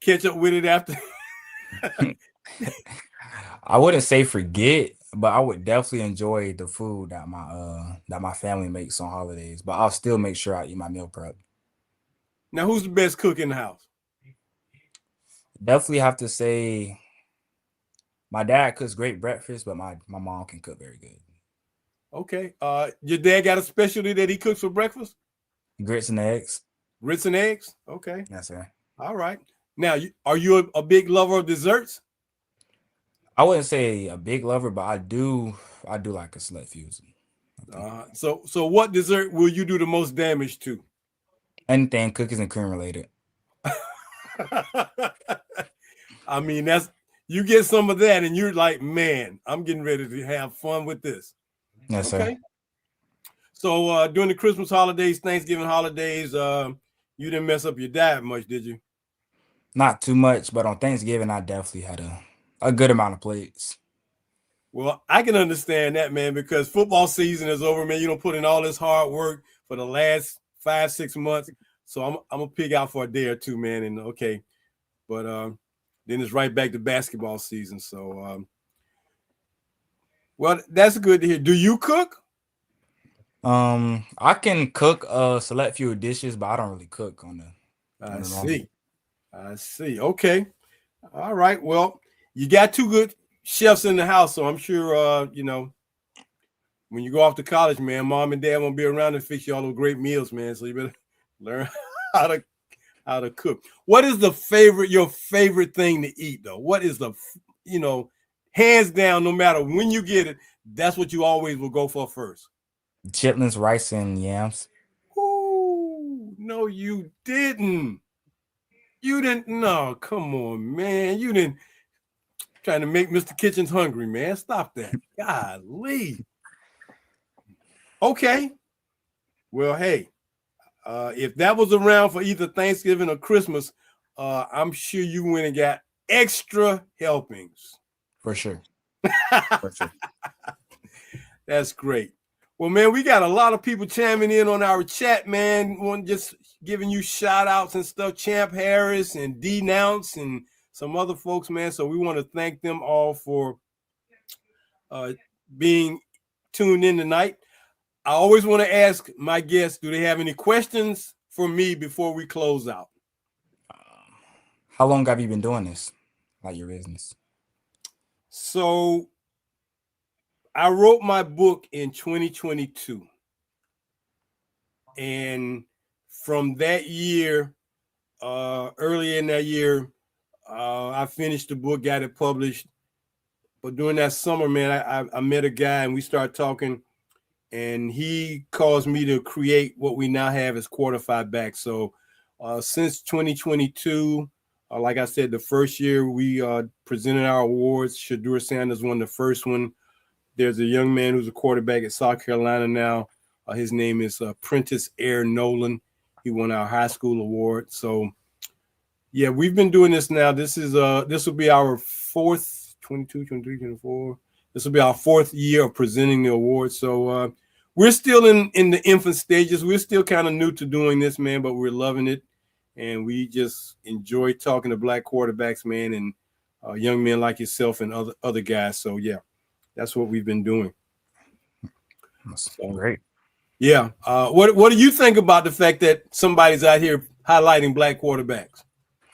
catch up with it after? I wouldn't say forget, but I would definitely enjoy the food that my family makes on holidays. But I'll still make sure I eat my meal prep. Now, who's the best cook in the house? Definitely have to say my dad cooks great breakfast, but my mom can cook very good. Okay. Your dad got a specialty that he cooks for breakfast? Grits and eggs. Grits and eggs? Okay. Yes, sir. All right. Now, are you a big lover of desserts? I wouldn't say a big lover, but I do like a select few. I think So what dessert will you do the most damage to? anything cookies and cream related. I mean, you get some of that, and you're like, man, I'm getting ready to have fun with this. Yes, sir. Okay. So during the Christmas holidays, Thanksgiving holidays, you didn't mess up your diet much, did you? Not too much, but on Thanksgiving I definitely had a good amount of plates. Well, I can understand that, man, because football season is over, man. You don't put in all this hard work for the last 5, 6 months. So I'm gonna pig out for a day or two, man. And okay, but then it's right back to basketball season. So well, that's good to hear. Do you cook? I can cook a select few dishes, but I don't really cook on I the normal. see. I see. Okay. All right. Well, you got two good chefs in the house, so I'm sure when you go off to college, man, mom and dad won't be around to fix you all those great meals, man. So you better learn how to how to cook. What is your favorite thing to eat though? What is you know, hands down, no matter when you get it, that's what you always will go for first? Chitlins, rice, and yams. Ooh, no, you didn't. You didn't. No, come on, man. You didn't. Trying to make Mr. Kitchens hungry, man. Stop that. Golly. Okay. Well, hey, if that was around for either Thanksgiving or Christmas, I'm sure you went and got extra helpings. For sure. For sure. That's great. Well, man, we got a lot of people chiming in on our chat, man. One just giving you shout outs and stuff. Champ Harris and Denounce and some other folks, man. So we want to thank them all for being tuned in tonight. I always want to ask my guests, do they have any questions for me before we close out? How long have you been doing this, like your business? So I wrote my book in 2022. And from that year, early in that year, I finished the book, got it published. But during that summer, man, I met a guy and we started talking, and he caused me to create what we now have as Quarterfive Back. So since 2022, like I said, the first year we presented our awards. Shadur Sanders won the first one. There's a young man who's a quarterback at South Carolina now. His name is Prentice Air Nolan. He won our high school award. So, yeah, we've been doing this now. This will be our fourth, 22, 23, 24. This will be our fourth year of presenting the award. So we're still in the infant stages. We're still kind of new to doing this, man, but we're loving it. And we just enjoy talking to black quarterbacks, man, and young men like yourself and other guys. So, yeah, that's what we've been doing. That's great. Yeah. What do you think about the fact that somebody's out here highlighting black quarterbacks?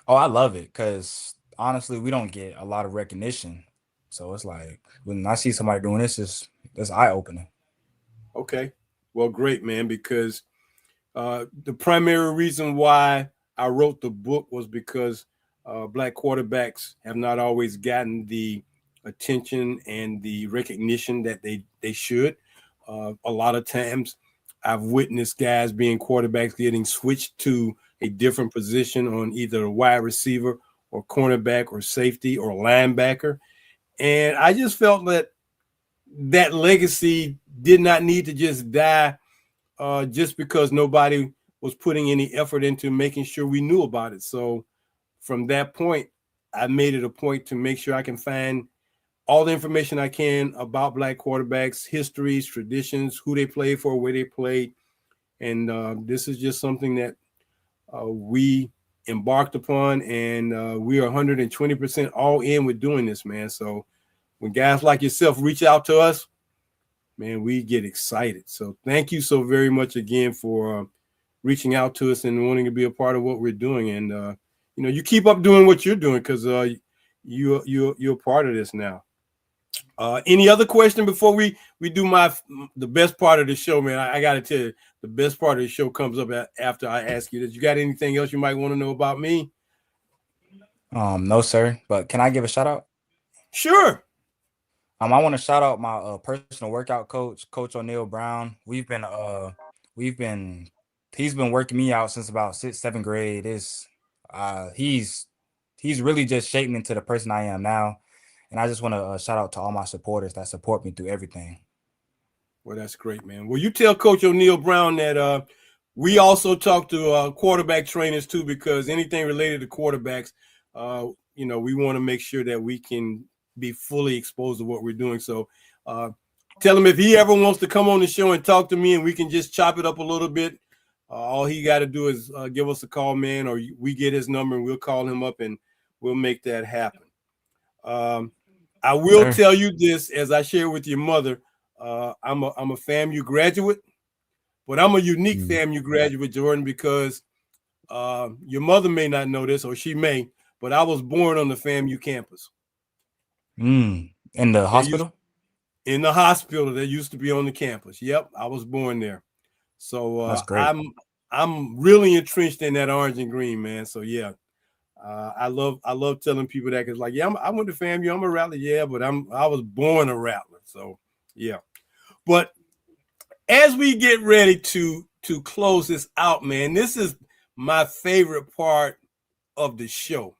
Oh, I love it because honestly, we don't get a lot of recognition. So it's like when I see somebody doing this, it's eye-opening. Okay. Well, great, man, because the primary reason why I wrote the book was because black quarterbacks have not always gotten the attention and the recognition that they should. A lot of times I've witnessed guys being quarterbacks getting switched to a different position on either a wide receiver or cornerback or safety or linebacker. And I just felt that legacy did not need to just die just because nobody was putting any effort into making sure we knew about it. So from that point, I made it a point to make sure I can find all the information I can about black quarterbacks, histories, traditions, who they played for, where they played. And this is just something that we embarked upon, and we are 120% all in with doing this, man. So when guys like yourself reach out to us, man, we get excited. So thank you so very much again for reaching out to us and wanting to be a part of what we're doing. And, you keep up doing what you're doing because you're part of this now. Any other question before we do the best part of the show, man? I got to tell you, the best part of the show comes up after I ask you this. You got anything else you might want to know about me? No, sir. But can I give a shout out? Sure. I want to shout out my personal workout coach, Coach O'Neal Brown. He's been working me out since about 6th, 7th grade. He's really just shaped me into the person I am now. And I just want to shout out to all my supporters that support me through everything. Well, that's great, man. Well, you tell Coach O'Neal Brown that we also talk to quarterback trainers too, because anything related to quarterbacks, we want to make sure that we can be fully exposed to what we're doing. So tell him if he ever wants to come on the show and talk to me and we can just chop it up a little bit, all he got to do is give us a call, man, or we get his number and we'll call him up and we'll make that happen. I will tell you this, as I shared with your mother, I'm a FAMU graduate, but I'm a unique FAMU graduate, Jordan, because your mother may not know this, or she may, but I was born on the FAMU campus. In the hospital? In the hospital that used to be on the campus. Yep, I was born there. So that's great. I'm really entrenched in that orange and green, man. So yeah, I love telling people that because like yeah, I went to FAMU. I'm a Rattler, yeah, but I was born a Rattler. So yeah, but as we get ready to close this out, man, this is my favorite part of the show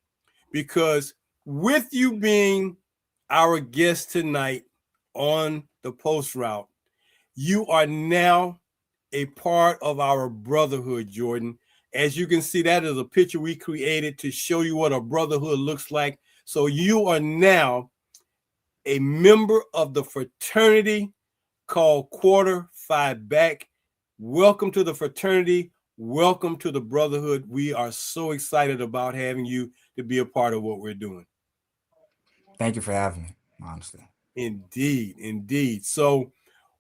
because with you being our guest tonight on the post route, you are now a part of our brotherhood, Jordan. As you can see, that is a picture we created to show you what a brotherhood looks like. So you are now a member of the fraternity called Quarter Five Back. Welcome to the fraternity. Welcome to the brotherhood. We are so excited about having you to be a part of what we're doing. Thank you for having me, honestly. Indeed, indeed. So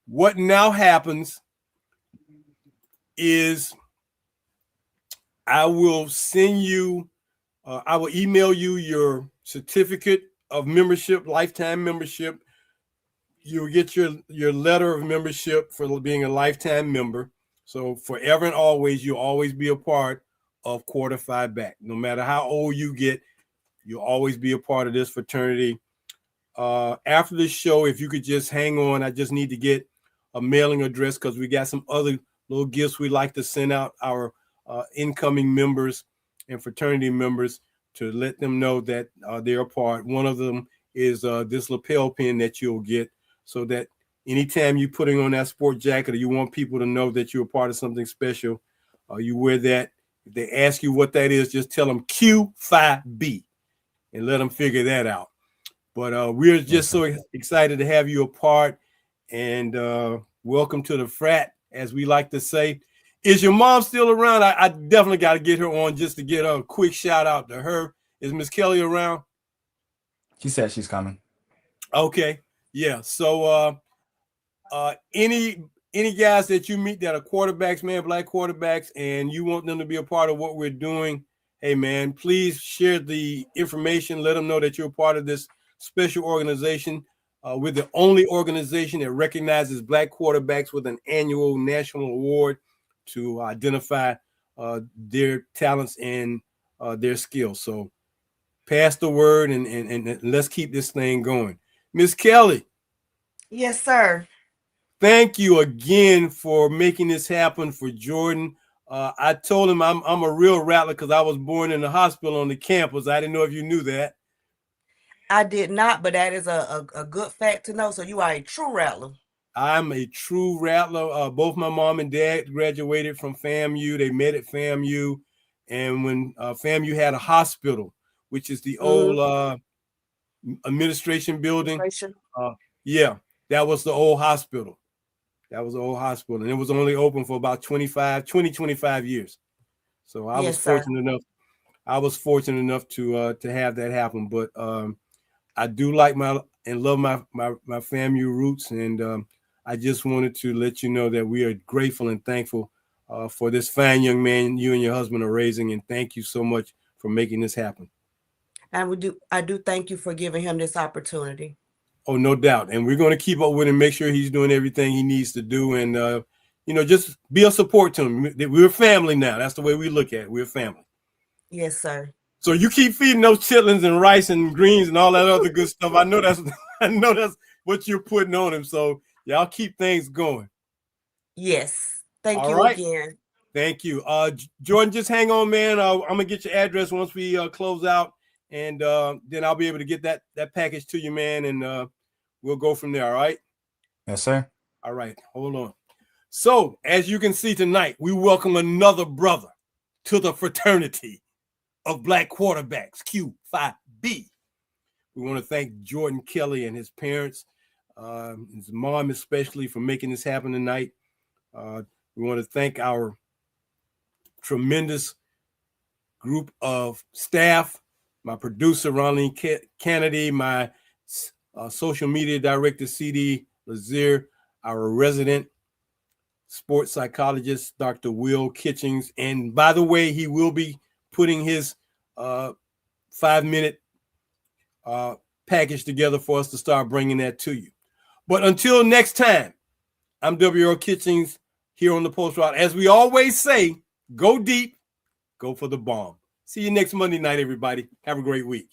what now happens is I will send you, I will email you your certificate of membership, lifetime membership. You'll get your letter of membership for being a lifetime member. So forever and always, you'll always be a part of Quarter Five Back. No matter how old you get, you'll always be a part of this fraternity. After the show, if you could just hang on, I just need to get a mailing address because we got some other little gifts we like to send out our incoming members and fraternity members to let them know that they're a part. One of them is this lapel pin that you'll get so that anytime you're putting on that sport jacket or you want people to know that you're a part of something special, you wear that. If they ask you what that is, just tell them Q5B and let them figure that out. But we're just so excited to have you a part, and welcome to the frat, as we like to say. Is your mom still around? I definitely got to get her on just to get a quick shout out to her. Is Miss Kelley around? She said she's coming. Okay, yeah. So any guys that you meet that are quarterbacks, man, black quarterbacks, and you want them to be a part of what we're doing, hey man, please share the information. Let them know that you're a part of this special organization. We're the only organization that recognizes black quarterbacks with an annual national award to identify their talents and their skills. So pass the word and let's keep this thing going. Miss Kelley. Yes, sir. Thank you again for making this happen for Jordan. I told him I'm a real Rattler because I was born in the hospital on the campus. I didn't know if you knew that. I did not, but that is a good fact to know. So you are a true Rattler. I'm a true Rattler. Both my mom and dad graduated from FAMU. They met at FAMU. And when FAMU had a hospital, which is the old administration building. Yeah, that was the old hospital. That was the old hospital. And it was only open for about 25 years. So I was fortunate enough. I was fortunate enough to have that happen. But I do like and love my FAMU roots. And I just wanted to let you know that we are grateful and thankful for this fine young man you and your husband are raising. And thank you so much for making this happen. And I do thank you for giving him this opportunity. Oh, no doubt. And we're going to keep up with him, make sure he's doing everything he needs to do. And, just be a support to him. We're family now. That's the way we look at it. We're family. Yes, sir. So you keep feeding those chitlins and rice and greens and all that other good stuff. I know that's what you're putting on him. So y'all keep things going. Yes. Thank you again. Thank you. Jordan, just hang on, man. I'm going to get your address once we close out. And then I'll be able to get that package to you, man. And we'll go from there. All right. Yes, sir. All right. Hold on. So as you can see tonight, we welcome another brother to the fraternity of black quarterbacks, Q5B. We want to thank Jordan Kelley and his parents, his mom especially, for making this happen tonight. We want to thank our tremendous group of staff, my producer, Ronleen Kennedy, my social media director, CD Lazier, our resident sports psychologist, Dr. Earl Kitchings. And by the way, he will be putting his 5-minute package together for us to start bringing that to you. But until next time, I'm Earl Kitchings here on the Post Route. As we always say, Go deep. Go for the bomb. See you next Monday night, everybody. Have a great week.